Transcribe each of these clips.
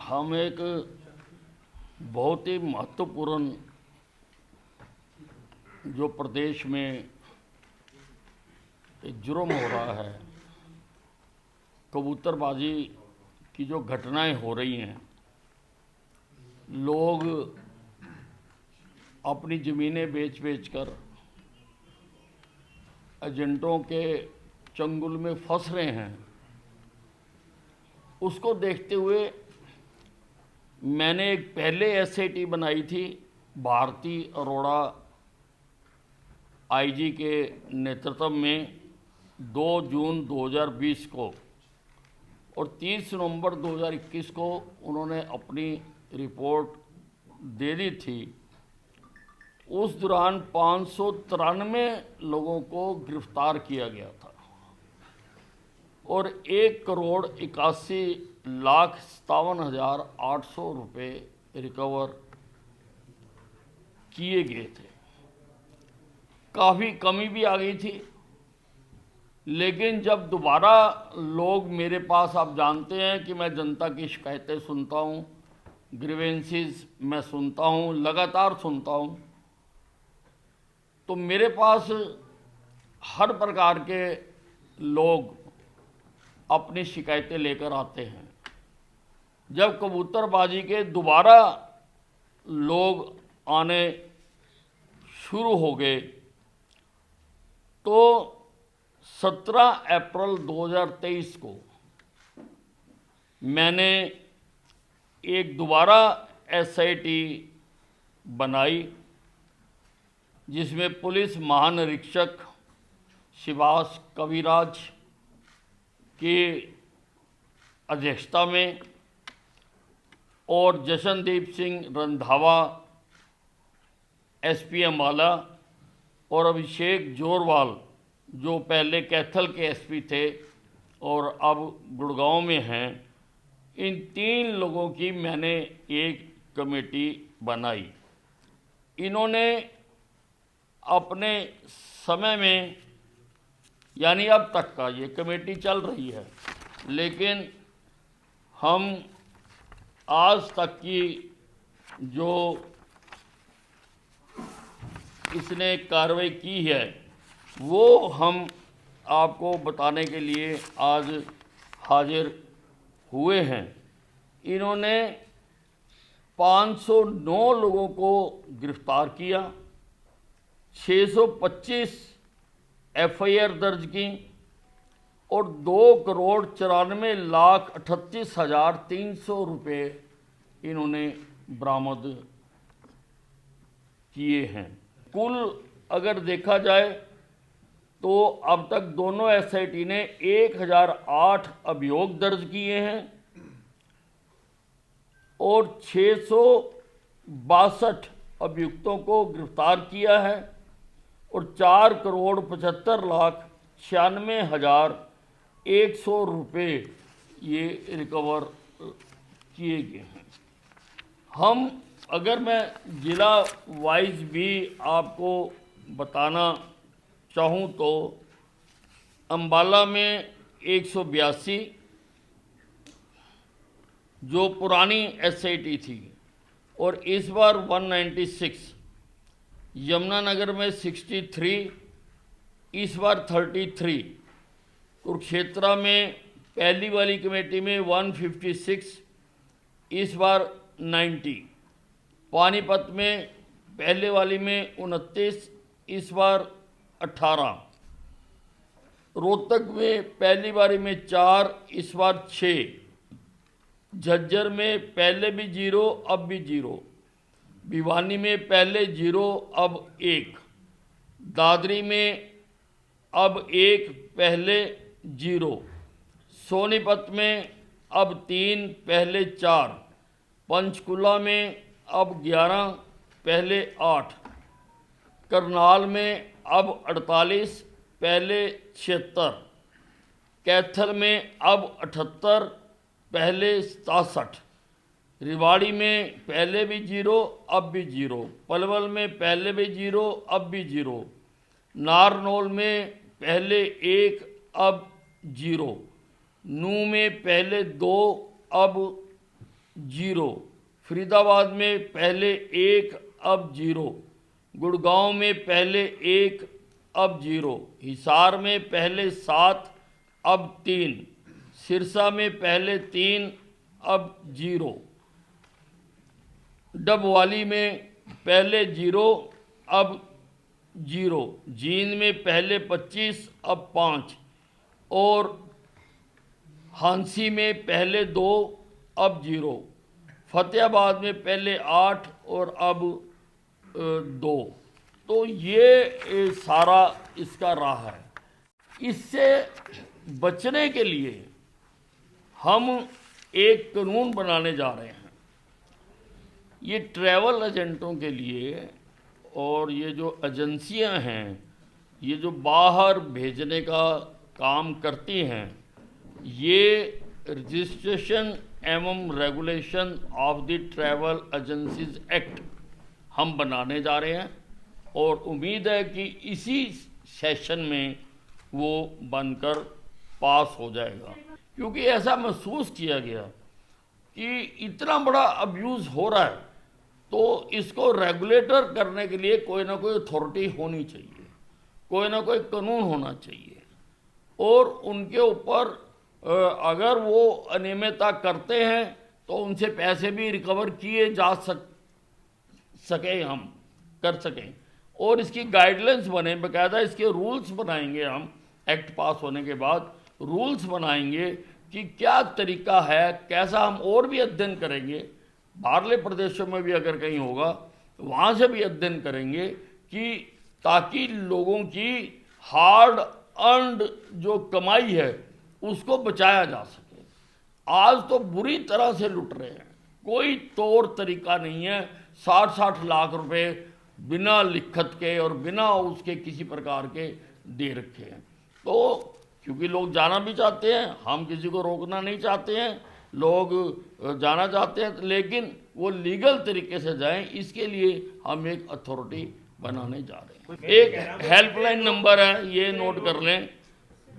हम एक बहुत ही महत्वपूर्ण जो प्रदेश में एक जुर्म हो रहा है, कबूतरबाजी की जो घटनाएं हो रही हैं, लोग अपनी ज़मीनें बेच कर एजेंटों के चंगुल में फंस रहे हैं। उसको देखते हुए मैंने एक पहले एसआईटी बनाई थी भारती अरोड़ा आईजी के नेतृत्व में 2 जून 2020 को, और 30 नवंबर 2021 को उन्होंने अपनी रिपोर्ट दे दी थी। उस दौरान 593 लोगों को गिरफ्तार किया गया था और 1,81,57,800 रुपये रिकवर किए गए थे। काफ़ी कमी भी आ गई थी, लेकिन जब दोबारा लोग मेरे पास, आप जानते हैं कि मैं जनता की शिकायतें सुनता हूँ, ग्रीवेंसेस मैं सुनता हूँ, लगातार सुनता हूँ, तो मेरे पास हर प्रकार के लोग अपनी शिकायतें लेकर आते हैं। जब कबूतरबाजी के दोबारा लोग आने शुरू हो गए तो 17 अप्रैल 2023 को मैंने एक दोबारा एसआईटी बनाई, जिसमें पुलिस महानिरीक्षक शिवास कविराज की अध्यक्षता में और जशनदीप सिंह रंधावा एसपी अम्बाला और अभिषेक जोरवाल जो पहले कैथल के एसपी थे और अब गुड़गांव में हैं, इन 3 लोगों की मैंने एक कमेटी बनाई। इन्होंने अपने समय में, यानी अब तक का ये कमेटी चल रही है, लेकिन हम आज तक की जो इसने कार्रवाई की है वो हम आपको बताने के लिए आज हाजिर हुए हैं। इन्होंने 509 लोगों को गिरफ्तार किया, 625 एफआईआर दर्ज की और 2,94,38,300 रुपये इन्होंने बरामद किए हैं। कुल अगर देखा जाए तो अब तक दोनों एसआईटी ने 1008 अभियोग दर्ज किए हैं और 662 अभियुक्तों को गिरफ्तार किया है और 4,75,96,100 रुपये ये रिकवर किए गए हैं। हम अगर मैं ज़िला वाइज भी आपको बताना चाहूँ तो अम्बाला में 182 जो पुरानी एसआईटी थी और इस बार 196, यमुनानगर में 63, इस बार 33, कुरुक्षेत्र में पहली वाली कमेटी में 156, इस बार 90, पानीपत में पहले वाली में 29, इस बार 18, रोहतक में पहली बारी में 4, इस बार 6, झज्जर में पहले भी 0 अब भी 0, भिवानी में पहले 0 अब 1, दादरी में अब 1 पहले 0, सोनीपत में अब 3 पहले 4, पंचकुला में अब 11 पहले 8, करनाल में अब 48 पहले 76, कैथल में अब 78 पहले 67, रिवाड़ी में पहले भी 0 अब भी 0, पलवल में पहले भी 0 अब भी 0, नारनौल में पहले 1 अब 0, नूह में पहले 2 अब 0, फरीदाबाद में पहले 1 अब 0, गुड़गांव में पहले 1 अब 0, हिसार में पहले 7 अब 3, सिरसा में पहले 3 अब 0, डबवाली में पहले 0 अब 0, जींद में पहले 25 अब 5 और हांसी में पहले 2 अब 0, फतेहाबाद में पहले 8 और अब 2। तो ये सारा इसका राह है। इससे बचने के लिए हम एक कानून बनाने जा रहे हैं। ये ट्रैवल एजेंटों के लिए और ये जो एजेंसियां हैं, ये जो बाहर भेजने का काम करती हैं, ये रजिस्ट्रेशन एवं regulation of the travel agencies act हम बनाने जा रहे हैं और उम्मीद है कि इसी सेशन में वो बनकर पास हो जाएगा। क्योंकि ऐसा महसूस किया गया कि इतना बड़ा अब्यूज़ हो रहा है, तो इसको रेगुलेटर करने के लिए कोई ना कोई अथॉरिटी होनी चाहिए, कोई ना कोई कानून होना चाहिए और उनके ऊपर अगर वो अनियमितता करते हैं तो उनसे पैसे भी रिकवर किए जा सके, हम कर सकें और इसकी गाइडलाइंस बने, बाकायदा इसके रूल्स बनाएंगे। हम एक्ट पास होने के बाद रूल्स बनाएंगे कि क्या तरीका है, कैसा हम और भी अध्ययन करेंगे, बाहरले प्रदेशों में भी अगर कहीं होगा तो वहाँ से भी अध्ययन करेंगे कि ताकि लोगों की हार्ड अर्नड जो कमाई है उसको बचाया जा सके। आज तो बुरी तरह से लुट रहे हैं, कोई तौर तरीका नहीं है। 60-60 लाख रुपए बिना लिखत के और बिना उसके किसी प्रकार के दे रखे हैं। तो क्योंकि लोग जाना भी चाहते हैं, हम किसी को रोकना नहीं चाहते हैं, लोग जाना चाहते हैं, लेकिन वो लीगल तरीके से जाएं, इसके लिए हम एक अथॉरिटी बनाने जा रहे हैं। एक हेल्पलाइन नंबर है, ये नोट कर लें,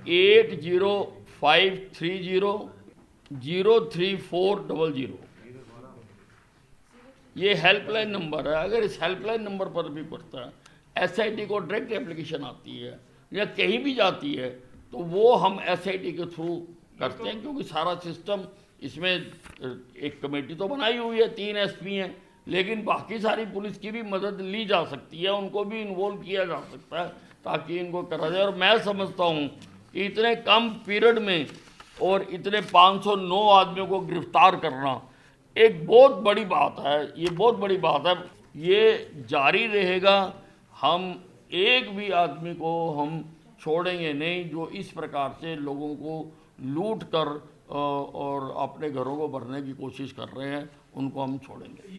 8053003400। ये हेल्पलाइन नंबर है। अगर इस हेल्पलाइन नंबर पर भी पड़ता है, एसआईटी को डायरेक्ट एप्लीकेशन आती है या कहीं भी जाती है, तो वो हम एसआईटी के थ्रू करते हैं, क्योंकि सारा सिस्टम इसमें एक कमेटी तो बनाई हुई है, 3 एसपी हैं, लेकिन बाकी सारी पुलिस की भी मदद ली जा सकती है, उनको भी इन्वॉल्व किया जा सकता है ताकि इनको करा जाए। और मैं समझता हूँ कि इतने कम पीरियड में और इतने 509 आदमियों को गिरफ्तार करना एक बहुत बड़ी बात है, ये बहुत बड़ी बात है। ये जारी रहेगा, हम एक भी आदमी को हम छोड़ेंगे नहीं जो इस प्रकार से लोगों को लूट कर और अपने घरों को भरने की कोशिश कर रहे हैं, उनको हम छोड़ेंगे।